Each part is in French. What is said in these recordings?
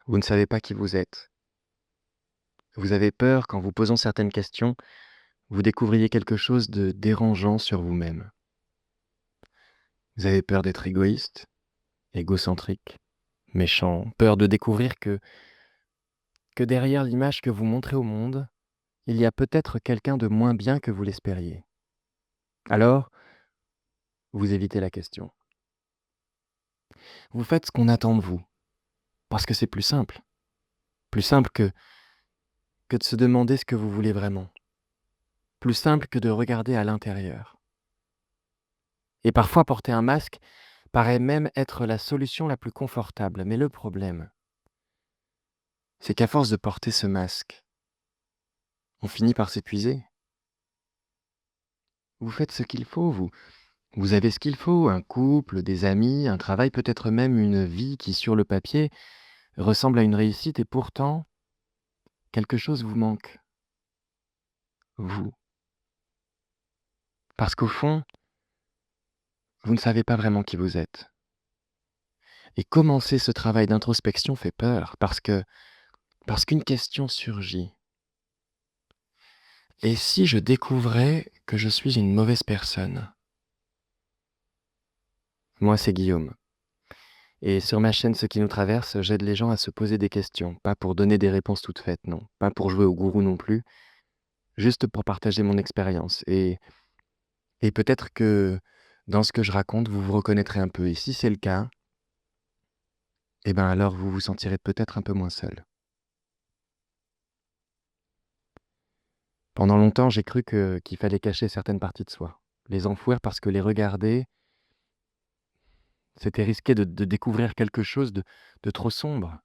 Vous ne savez pas qui vous êtes. Vous avez peur qu'en vous posant certaines questions, vous découvriez quelque chose de dérangeant sur vous-même. Vous avez peur d'être égoïste, égocentrique, méchant, peur de découvrir que derrière l'image que vous montrez au monde, il y a peut-être quelqu'un de moins bien que vous l'espériez. Alors, vous évitez la question. Vous faites ce qu'on attend de vous, parce que c'est plus simple. Plus simple que de se demander ce que vous voulez vraiment. Plus simple que de regarder à l'intérieur. Et parfois porter un masque paraît même être la solution la plus confortable. Mais le problème, c'est qu'à force de porter ce masque, on finit par s'épuiser. Vous faites ce qu'il faut, vous avez ce qu'il faut, un couple, des amis, un travail, peut-être même une vie qui, sur le papier, ressemble à une réussite et pourtant, quelque chose vous manque. Vous. Parce qu'au fond, vous ne savez pas vraiment qui vous êtes. Et commencer ce travail d'introspection fait peur parce qu'une question surgit. Et si je découvrais que je suis une mauvaise personne? Moi, c'est Guillaume. Et sur ma chaîne Ce qui nous traverse, j'aide les gens à se poser des questions. Pas pour donner des réponses toutes faites, non. Pas pour jouer au gourou non plus. Juste pour partager mon expérience. Et peut-être que dans ce que je raconte, vous vous reconnaîtrez un peu. Et si c'est le cas, eh ben alors vous vous sentirez peut-être un peu moins seul. Pendant longtemps, j'ai cru qu'il fallait cacher certaines parties de soi. Les enfouir parce que les regarder, c'était risquer de découvrir quelque chose de trop sombre.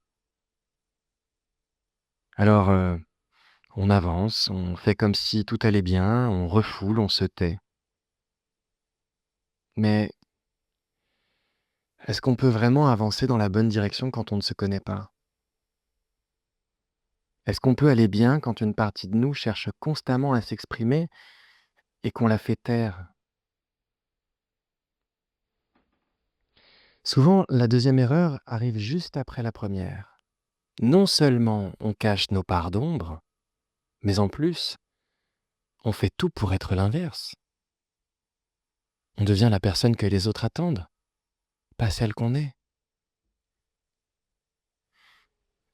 Alors, on avance, on fait comme si tout allait bien, on refoule, on se tait. Mais est-ce qu'on peut vraiment avancer dans la bonne direction quand on ne se connaît pas? Est-ce qu'on peut aller bien quand une partie de nous cherche constamment à s'exprimer et qu'on la fait taire? Souvent, la deuxième erreur arrive juste après la première. Non seulement on cache nos parts d'ombre, mais en plus, on fait tout pour être l'inverse. On devient la personne que les autres attendent, pas celle qu'on est.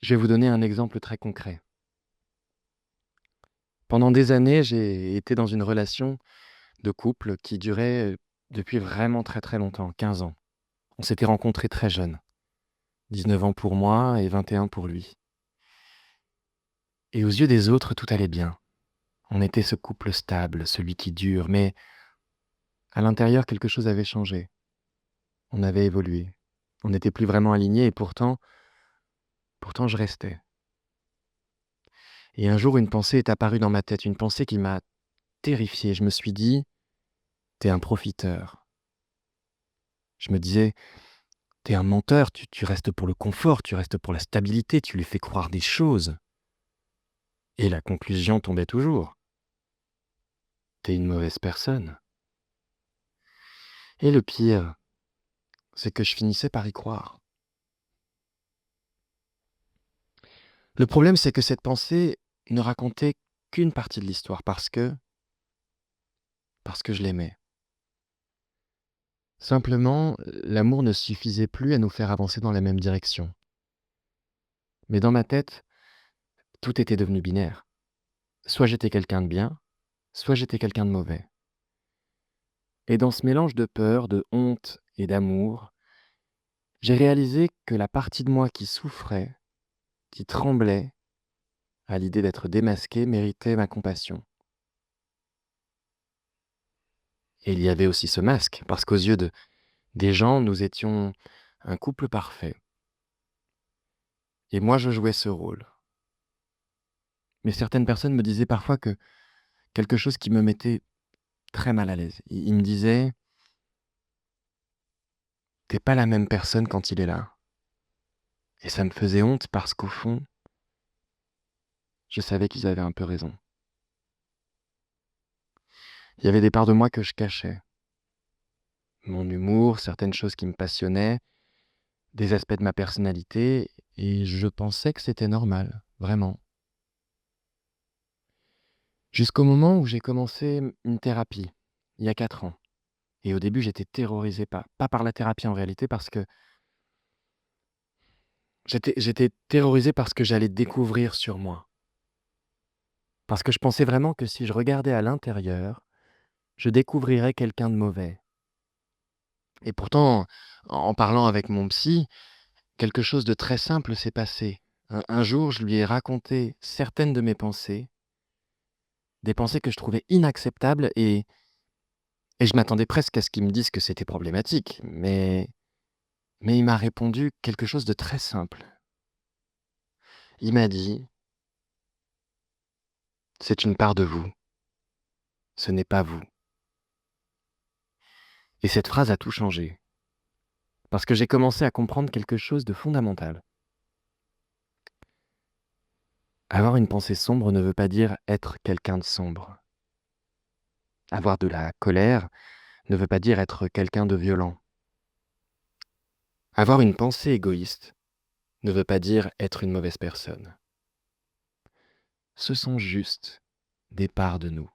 Je vais vous donner un exemple très concret. Pendant des années, j'ai été dans une relation de couple qui durait depuis vraiment très très longtemps, 15 ans. On s'était rencontrés très jeunes, 19 ans pour moi et 21 pour lui. Et aux yeux des autres, tout allait bien. On était ce couple stable, celui qui dure, mais à l'intérieur, quelque chose avait changé. On avait évolué. On n'était plus vraiment alignés et pourtant je restais. Et un jour, une pensée est apparue dans ma tête, une pensée qui m'a terrifié. Je me suis dit, t'es un profiteur. Je me disais, t'es un menteur, tu restes pour le confort, tu restes pour la stabilité, tu lui fais croire des choses. Et la conclusion tombait toujours. T'es une mauvaise personne. Et le pire, c'est que je finissais par y croire. Le problème, c'est que cette pensée ne racontait qu'une partie de l'histoire parce que je l'aimais. Simplement, l'amour ne suffisait plus à nous faire avancer dans la même direction. Mais dans ma tête, tout était devenu binaire. Soit j'étais quelqu'un de bien, soit j'étais quelqu'un de mauvais. Et dans ce mélange de peur, de honte et d'amour, j'ai réalisé que la partie de moi qui souffrait, qui tremblait à l'idée d'être démasquée, méritait ma compassion. Et il y avait aussi ce masque, parce qu'aux yeux des gens, nous étions un couple parfait. Et moi, je jouais ce rôle. Mais certaines personnes me disaient parfois que quelque chose qui me mettait très mal à l'aise. Ils me disaient, t'es pas la même personne quand il est là. Et ça me faisait honte parce qu'au fond, je savais qu'ils avaient un peu raison. Il y avait des parts de moi que je cachais. Mon humour, certaines choses qui me passionnaient, des aspects de ma personnalité, et je pensais que c'était normal, vraiment. Jusqu'au moment où j'ai commencé une thérapie, il y a 4 ans. Et au début, j'étais terrorisé, pas par la thérapie en réalité, parce que j'étais terrorisé par ce que j'allais découvrir sur moi. Parce que je pensais vraiment que si je regardais à l'intérieur, je découvrirais quelqu'un de mauvais. Et pourtant, en parlant avec mon psy, quelque chose de très simple s'est passé. Un jour, je lui ai raconté certaines de mes pensées, des pensées que je trouvais inacceptables, et je m'attendais presque à ce qu'il me dise que c'était problématique. Mais il m'a répondu quelque chose de très simple. Il m'a dit: «C'est une part de vous, ce n'est pas vous». Et cette phrase a tout changé, parce que j'ai commencé à comprendre quelque chose de fondamental. Avoir une pensée sombre ne veut pas dire être quelqu'un de sombre. Avoir de la colère ne veut pas dire être quelqu'un de violent. Avoir une pensée égoïste ne veut pas dire être une mauvaise personne. Ce sont juste des parts de nous.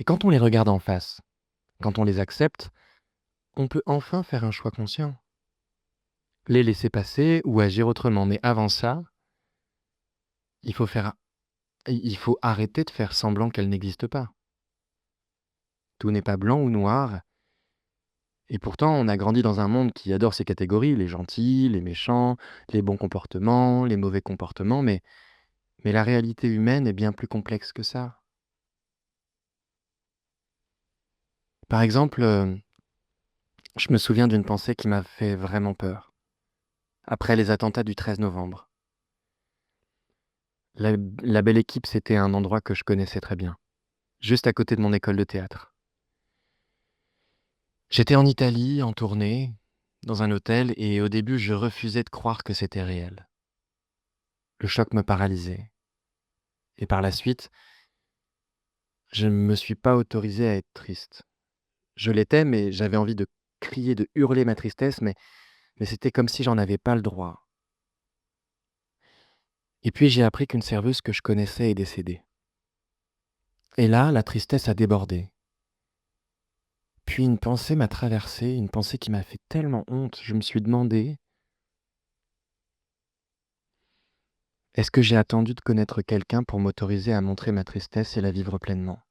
Et quand on les regarde en face, quand on les accepte, on peut enfin faire un choix conscient. Les laisser passer ou agir autrement. Mais avant ça, il faut faire, il faut arrêter de faire semblant qu'elles n'existent pas. Tout n'est pas blanc ou noir. Et pourtant, on a grandi dans un monde qui adore ces catégories, les gentils, les méchants, les bons comportements, les mauvais comportements, mais la réalité humaine est bien plus complexe que ça. Par exemple, je me souviens d'une pensée qui m'a fait vraiment peur. Après les attentats du 13 novembre. La Belle Équipe, c'était un endroit que je connaissais très bien, juste à côté de mon école de théâtre. J'étais en Italie, en tournée, dans un hôtel, et au début, je refusais de croire que c'était réel. Le choc me paralysait. Et par la suite, je ne me suis pas autorisé à être triste. Je l'étais, mais j'avais envie de crier, de hurler ma tristesse, mais c'était comme si j'en avais pas le droit. Et puis j'ai appris qu'une serveuse que je connaissais est décédée. Et là, la tristesse a débordé. Puis une pensée m'a traversé, une pensée qui m'a fait tellement honte. Je me suis demandé, est-ce que j'ai attendu de connaître quelqu'un pour m'autoriser à montrer ma tristesse et la vivre pleinement?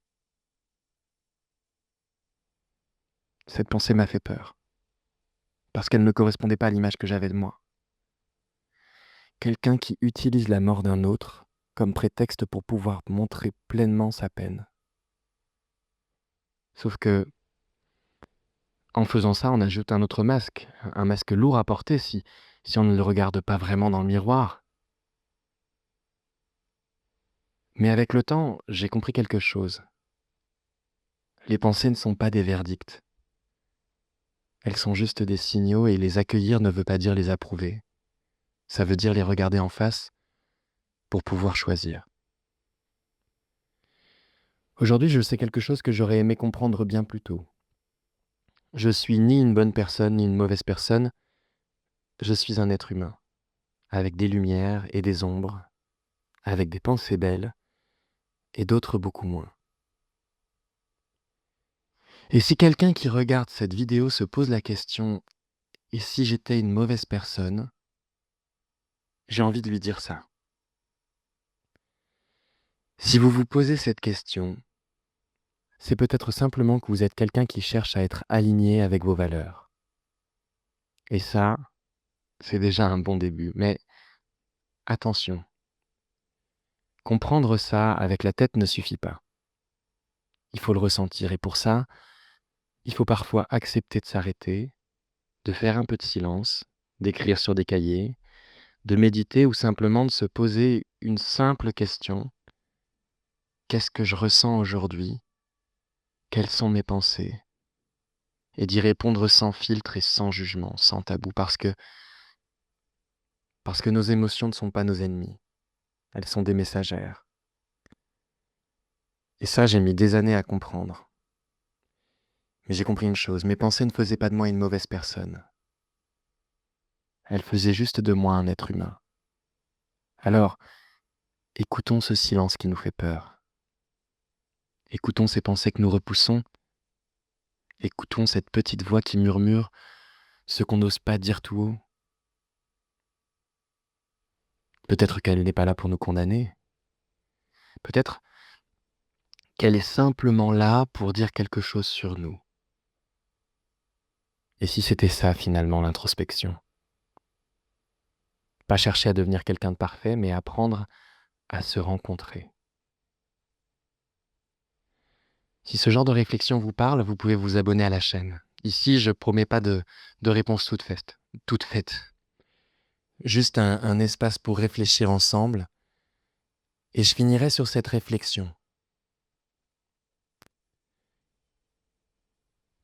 Cette pensée m'a fait peur, parce qu'elle ne correspondait pas à l'image que j'avais de moi. Quelqu'un qui utilise la mort d'un autre comme prétexte pour pouvoir montrer pleinement sa peine. Sauf que, en faisant ça, on ajoute un autre masque, un masque lourd à porter si on ne le regarde pas vraiment dans le miroir. Mais avec le temps, j'ai compris quelque chose. Les pensées ne sont pas des verdicts. Elles sont juste des signaux, et les accueillir ne veut pas dire les approuver. Ça veut dire les regarder en face pour pouvoir choisir. Aujourd'hui, je sais quelque chose que j'aurais aimé comprendre bien plus tôt. Je suis ni une bonne personne ni une mauvaise personne, je suis un être humain, avec des lumières et des ombres, avec des pensées belles et d'autres beaucoup moins. Et si quelqu'un qui regarde cette vidéo se pose la question: «Et si j'étais une mauvaise personne?», j'ai envie de lui dire ça. Si vous vous posez cette question, c'est peut-être simplement que vous êtes quelqu'un qui cherche à être aligné avec vos valeurs. Et ça, c'est déjà un bon début. Mais attention, comprendre ça avec la tête ne suffit pas. Il faut le ressentir, et pour ça, il faut parfois accepter de s'arrêter, de faire un peu de silence, d'écrire sur des cahiers, de méditer, ou simplement de se poser une simple question: qu'est-ce que je ressens aujourd'hui? Quelles sont mes pensées? Et d'y répondre sans filtre et sans jugement, sans tabou, parce que nos émotions ne sont pas nos ennemis, elles sont des messagères. Et ça, j'ai mis des années à comprendre. Mais j'ai compris une chose: mes pensées ne faisaient pas de moi une mauvaise personne. Elle faisait juste de moi un être humain. Alors, écoutons ce silence qui nous fait peur. Écoutons ces pensées que nous repoussons. Écoutons cette petite voix qui murmure ce qu'on n'ose pas dire tout haut. Peut-être qu'elle n'est pas là pour nous condamner. Peut-être qu'elle est simplement là pour dire quelque chose sur nous. Et si c'était ça finalement l'introspection? Pas chercher à devenir quelqu'un de parfait, mais apprendre à se rencontrer. Si ce genre de réflexion vous parle, vous pouvez vous abonner à la chaîne. Ici, je promets pas de réponse toute faite. Juste un espace pour réfléchir ensemble. Et je finirai sur cette réflexion.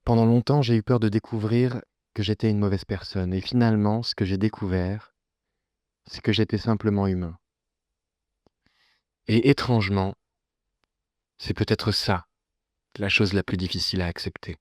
Pendant longtemps, j'ai eu peur de découvrir que j'étais une mauvaise personne. Et finalement, ce que j'ai découvert, c'est que j'étais simplement humain. Et étrangement, c'est peut-être ça, la chose la plus difficile à accepter.